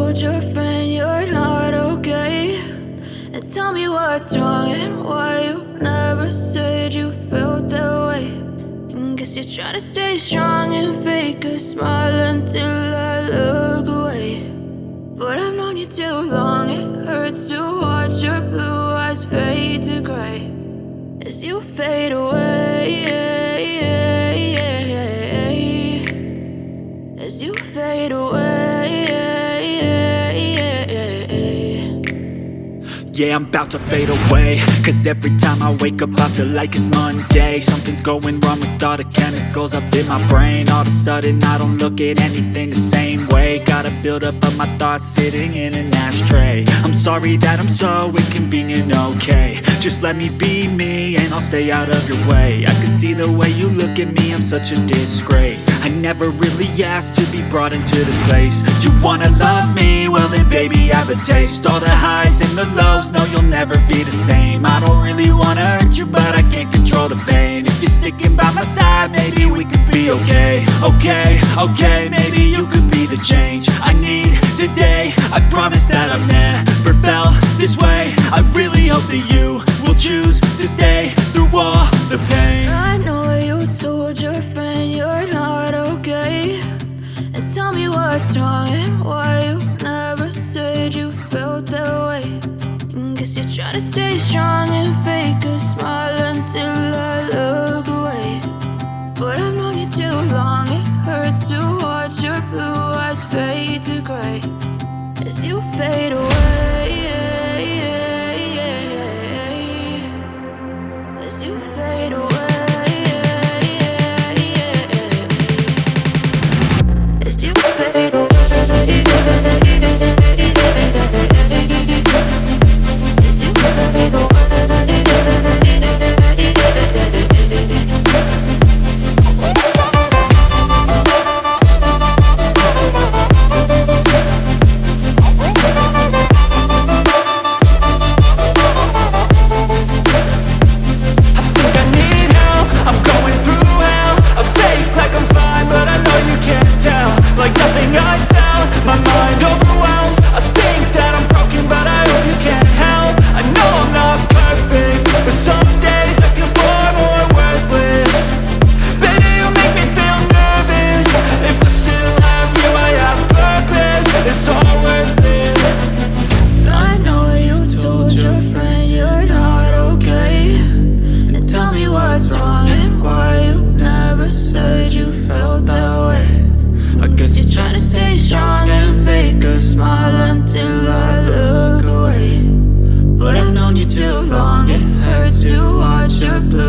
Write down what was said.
told your friend you're not okay? And tell me what's wrong and why you never said you felt that way. And guess you're trying to stay strong and fake a smile until I look away. But I've known you too long, it hurts to watch your blue eyes fade to gray as you fade away, as you fade away. Yeah, I'm about to fade away, cause every time I wake up I feel like it's Monday. Something's going wrong with all the chemicals up in my brain. All of a sudden I don't look at anything the same way. Got a build up of my thoughts sitting in an ashtray. I'm sorry that I'm so inconvenient, okay? Just let me be me and I'll stay out of your way. I can see the way you look at me, I'm such a disgrace. I never really asked to be brought into this place. You wanna love me? Well then baby, have a taste. All the highs and the lows, no, you'll never be the same. I don't really wanna hurt you, but I can't control the pain. If you're sticking by my side, maybe we could be okay. Okay, maybe you could be the change I need today. I promise that I've never felt this way. I really hope that you will choose to stay through all the pain. I know you told your friend you're not okay. And tell me what's wrong and why you never said you felt that way. Guess you're trying to stay strong and fake a smile until I look away. But I've known you too long, it hurts to watch your blue eyes fade to gray as you fade away, as you fade away, as you fade away. Too long, it hurts to watch your blue